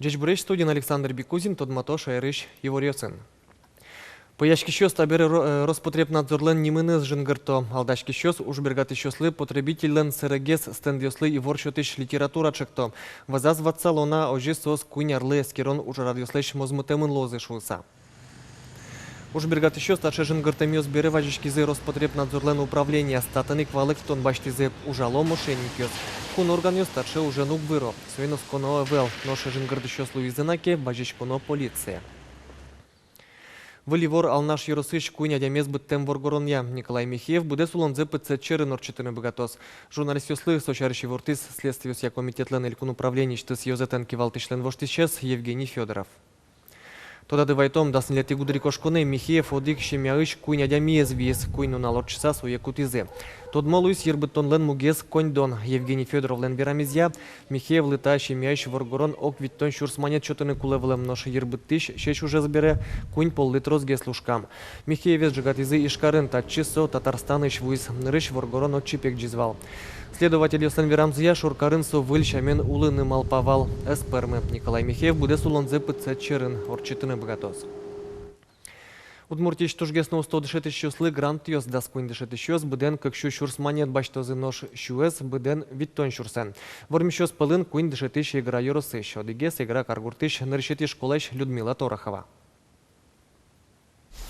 Жечбуреш студен Александр Бекузин, Тодмато Шайрыш Еворьоцин. Пояшки щос табери Роспотребнадзорлен нимыныз жынгырто. Алдашки щос ужбергаты щослы потребительлен сырыгес стендьослы и воршотыш литература чекто. Вазазватса лона ожи сос кунярлы эскерон уж радиослэш мозмутемын лозы шулса. Ужбергаты щос таче жынгыртемёс бере важишкизы Роспотребнадзорлен управления статаны квалык тон баштизы ужало мошенникёс. Кун органёс таче уже нук выро. Свинос коно вел, ноше жынгырды щос луизынаке бажишконо полиция. Валивор алнаш Яросыш куйня дямес быттем воргоронья. Николай Михеев буде сулонзе пыце черы норчетыны богатос. Журналист ёслы сочарыщий вортыс следствия комитетлен элькун управлений штыс ёзетен кивалтышлен воштищес Евгений Федоров. Тода дывайтом дасын лети гудрикошконы Михеев одик щемяыш куйня дямиез виес куйну налорчса суе кутизе. Тод молуис ербыттон лен мугез коньдон. Евгений Федоров лен берамизья. Михеев лыта щемяыш воргорон ок виттон щурсманет чотыны кулевлем нош ербыттыш щеч уже збере кунь пол-литрозге слушкам. Михеевец жигатизы ишкарын татчисо Татарстаныш вуис нырыш воргорон отчипек джизвал. Следователь Йосен Верамзия шуркарынсо выльщамен улыны малпавал эспермы. Николай Михеев буде сулонзе пыце черын орчетыны богатос. Удмуртич тужгесно 110 щослы грант йос даскуин 10 щос буден какшу щурсманет баштозы нож щуэс буден виттон щурсен. Вормищос пылын куин 10 игра Яросыш. Одигес игра Каргуртыш нырщети школэш Людмила Торохова.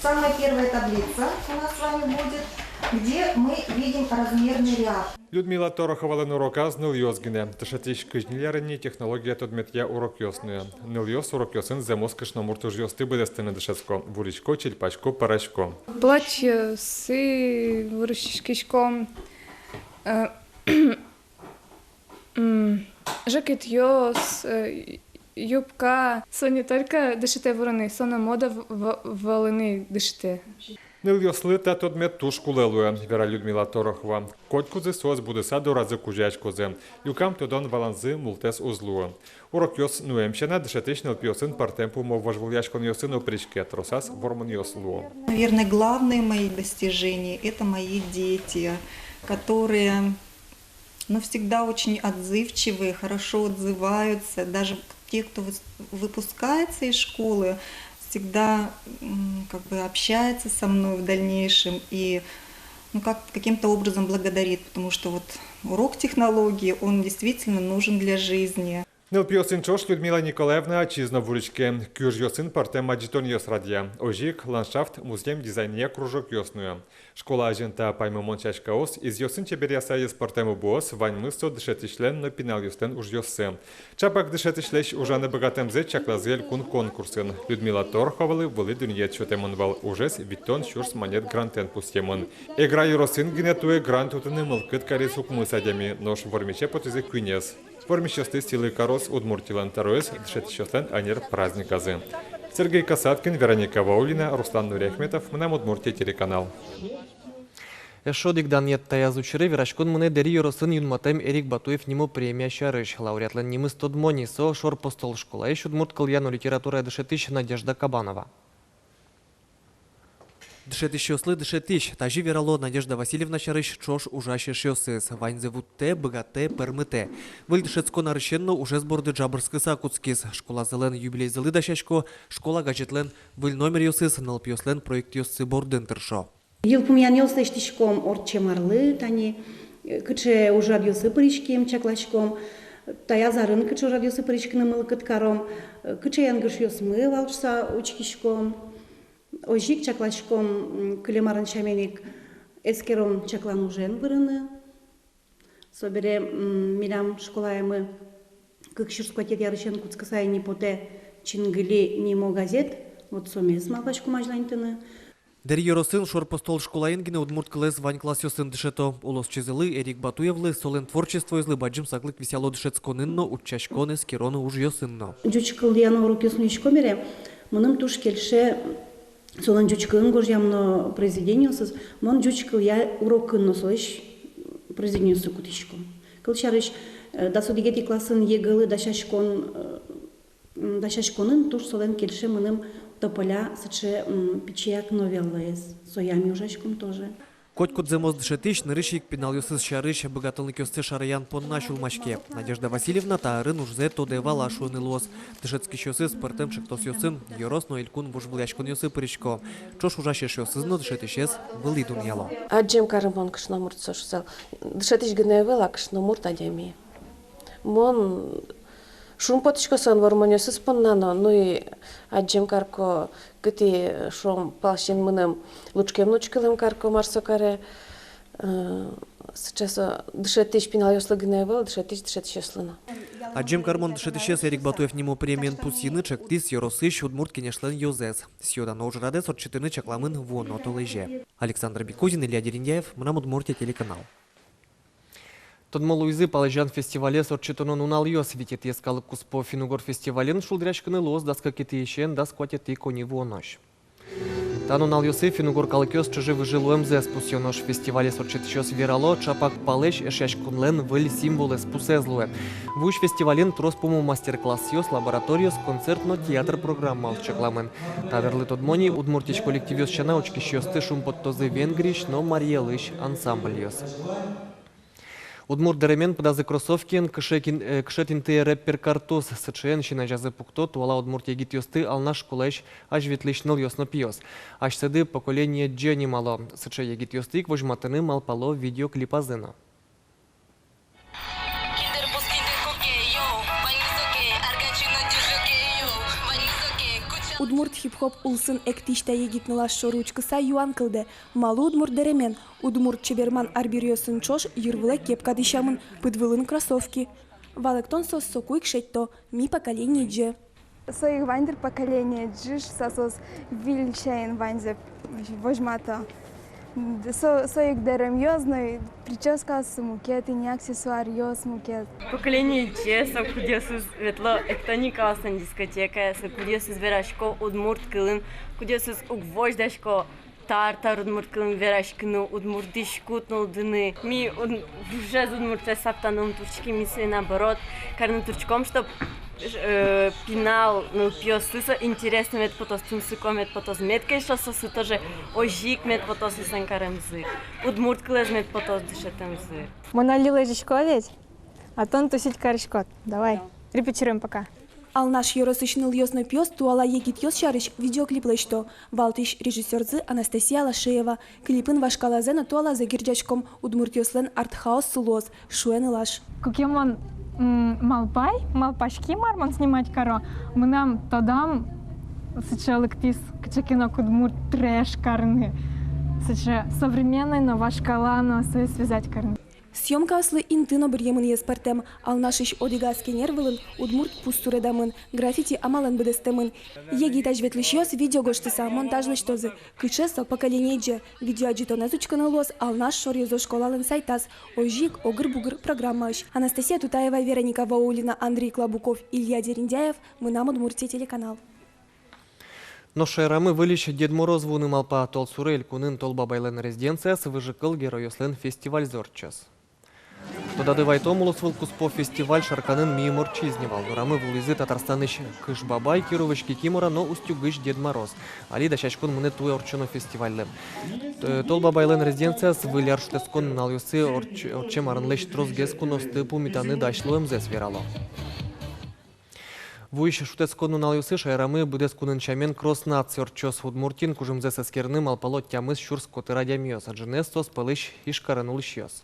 Самая первая таблица у нас с вами будет, где мы видим размерный ряд. Людмила Торохова лен урока з ныл-йозгіне. Тышатиш кыжнилярыни технология тодметья урок йосную. Ныл-йос урок йосын земос кышномуртуж йосты бедестыны дышецко. Вуричко, чельпачко, парачко. Платье с выручкичком. Жакет йос, юбка. Соня только дышите вороны, сона мода волыны дышите. Ныл-йослы та тодмет туш кулелуя, вера Людмила Торохова. Котькузы сос будеса до разы кужачкозе. Юкам тодон валанзы мултес узлуа. Урок йос нуемщена дышатиш ныл-пьосын партемпу мов важвульяшкон йосын опричке, тросас вормон йослуа. Наверное, главные мои достижения – это мои дети, которые всегда очень отзывчивые, хорошо отзываются. Даже те, кто выпускается из школы, всегда общается со мной в дальнейшем и каким-то образом благодарит, потому что урок технологии, он действительно нужен для жизни. Ныл-пьосын чош Людмила Николаевна очизна вуричке. Кюж йосын партем аджитон йос радия. Ожик, ландшафт, музеем дизайне кружок йосную. Школа ажента паймымон чашкаос из йосын чеберяса ес партему буос вань мысо дышетишлен но пинал йостен уж йосы. Чапак дышетишлеш ужаны богатемзе чаклазель кун конкурсын. Людмила Торховалы вылы дуньет чотемонвал ужес виттон щурс монет грантен пустемон. Игра Яросин генетуе грант утыны мылкыт карис укмысадями, нож вормиче потызе кюнес. Формищесты стилы корос Удмуртилан Тароес, дышетищестен анер праздниказы. Сергей Касаткин, Вероника Ваулина, Руслан Нурехметов, Мнам Удмуртия телеканал. Эшодик данет таязучыры верашкон муне дери Яросын юнматем Эрик Батуев нему премия шарыш. Лауреатлен немыс тодмони со шор постол школа. Ещё удмурт кыльяну литература дышетыш Надежда Кабанова. Дышетыш ёслы дышетыш. Тажи верало Надежда Васильевна шарыш чош ужаще шёсыс. Ваньзе вутте, богате, пермыте. Выль дышецко нарышенно уже сборды джабрскы сакутскис. Школа зелен юбилей зелы дащачко. Школа гаджетлен выль номер ёсыс. Налпьёслен проект ёсы бордын тыршо. Йылпумян ёслыш тишком орчемарлы, тани, кыче ужад ёсы пыричкем чаклачком, таязарын кыче ужад ёсы пыричкны мылкыткаром, кыче янгыш ёсмы валчса учкишком, ожик чаклачком кылемарын чаменик эскером чаклан ужен вырыны. Собере милям школаемы кыкширскотет ярычен куцкасай не поте чингыли нимо газет, вот сомес малпачку мажлантыны. Дери Яросын шор постол школа енгіне удмурт кылез вань класс ёсын дышето. Улос чезылы Эрик Батуевлы солен творчество излы баджим саклык весело дышецконынно, уччашконы скероны уж ёсынно. Жучкыл яна урок ёснуичко мере, мыным туш келше солен жучкылын гожьямно произведениосыз, мон жучкыл я урокынно солеш произведениосы кутичко. Кылчарыш дасудигети классын егылы дашашконын туш солен келше мыным тополя сыче печеяк новелла соями ужачком тоже. Котку дземоз дышетыш, нырышик пенал юсыз шарыш, богатылык юсты шараян понна чулмашке. Надежда Васильевна та рын уже то девала шуны лос. Дышецкий юсы спортем шектос юсын, йорос но илькун бужбуляшкун юсы пырышко. Чош ужашеш юсызно дышетышес вылидун яло. Аджем карымон кышна мурт сошсал. Дышетыш гневела кышна мурт адями. Мон шум потышко сон вормонёсыз поннано, ну и аджем карко кыти шум палшин мыным лучкем карко марсокаре. Сейчас дышетыш пинал ёслы гневел, дышетыш ёслына. Аджем кармон дышетышес Эрик Батуев нему премиен пусины чектис йоросыш удмурт кенешлен юзес. Сьюда но уже радес от 14 чакламын вон от олеже. Александр Бекузин, Илья Дерендяев, Мнам Удмуртия телеканал. Тодмол уйзы палежан фестивале сорчетонон унал йос витет ескалык куспо финугор фестивален шулдряшканы лос даска кетиешен дас кватет и кони вонож. Тан унал йосы финугор калыкёс чужи выжил УМЗ спусёнош фестивале сорчетышёс верало чапак палеш эшяшкунлен выль символы спусезлуэ. Вуш фестивален трос пому мастер-класс йос лабораториос концертно театр программа алчакламен. Таверлы тодмони удмуртич коллектив йос чана очкищёс ты шум подтозы венгриш, но марьелыш ансамбль йос. Удмурт деремен подазы кроссовкин, кшетин ты рэппер картос, сычен, щина жазы пукто, туала удмурт егит йосты, алнаш кулеш, аж ветлишныл йосно пьёс. Аж седы поколение джени мало, сыче егит йостык, вожматыны малпало видеоклипа зына. Удмурт хип-хоп улсын эктишта егитнылаш шоручкыса юан кылды. Малы удмурт деремен. Удмурт чеберман арбирёсын чош юрвле кепка дышамын пыдвылын кроссовки. Валектон сос сокуйк шетто, ми поколение дже. Соих вандер поколение джиш сосос вильчейн ванзе вожмата. Соих дерем йозной прическа с мукет и не аксессуар йоз мукет. Поколение чеса, кудесус ветло эктоника осан дискотека, се кудесус верашко удмурт кылын, кудесус угвождашко тартар удмурт кылын верашкыну удмурт дишкутнул дыны. Ми уже удмурт саптаном турчки мисли наоборот, карным турчком, чтоб пинал, ну, пьёсыса интересно мет потос тумсыком мет потос меткой шососы тоже ожик мет потос isen каремзы. Удмурт кылез мет потос дышетемзы. Монолила жишковец, а тон тусить карышкот. Давай, репетируем пока. Алнаш йоросышныл йосно пьёс туала егит йос шарыш видеоклип лешто. Валтыш режиссерзы Анастасия Лашеева. Клипын вашкалазена туалазы гирджачком удмурт йослен артхаус сулоз, шуэн илаш. Кукемон малпашки мармон снимать каро. Мы нам тодам сычалык тис кчекино кудмурт трэш карны. Сыча современный, но вашкалано связать карны. Съемка аслы интыно бирьемын еспартем, алнашыш одигаски нервылын, удмурт пустуредамын, граффити амалын бедестемын. Егит ажветлыш йос видеогоштыса, монтажлыш тозы. Кычесо поколение дже, видеоаджитонез учканы лос, алнаш шор йозо школалын сайтас. Ожик, огыр-бугыр программаш. Анастасия Тутаева, Вероника Ваулина, Андрей Клабуков, Илья Дерендяев, Мнам Удмуртия телеканал. Но шайрамы вылищ Дед Мороз вуны малпа тол сурель кунын тол бабайлен резиденция выжикал геройослен фестиваль зорчас. Тода дывайтомулус вылкуспо фестиваль шарканын миемор чизневал. Рамы вулизы Татарстаныш кыш бабай кировышки кимора, но устюгыш Дед Мороз. Али да шашкун мыны туе орчоно фестивальлы. Тол бабайлен резиденция выляр шлескон налюсы орчем арынлыш трозгескун остыпу митаны дашлуем зес верало. Вуйш шутескону налюсы шайрамы будескунын чамен кросс наци орчос удмуртин кужым зес эскерны малпало тямыз шурс коты радиамиос, аджинестос пылыш ишкаранулыш йос.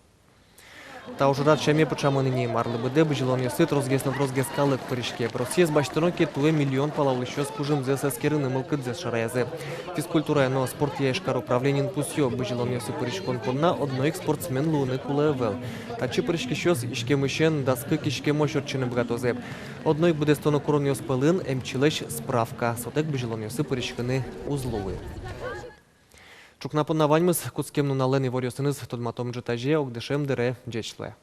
Та ужурат чаме почаманы не марлы быде быжилон йосы трозгесно трозгескалык пырышке. Просьез баштыноке туе миллион палаулыш кужым зес эскерны мылкыт зес шараязы. Физкультура, но спорт яешкар управленин пусьё быжилон йосы пырышкон понна одноик спортсмен луны кулевел. Тачи пырышки щос ишке мышен даскы кишке мощорчыны бгатозе. Одноик буде стоно корон йос пылын эмчилеш справка. Сотек быжилон йосы пырышкыны узловы. Чукнапон наваньмыз куцкемну нален и ворьосыныз тодматом джетаже огдешем дере джечле.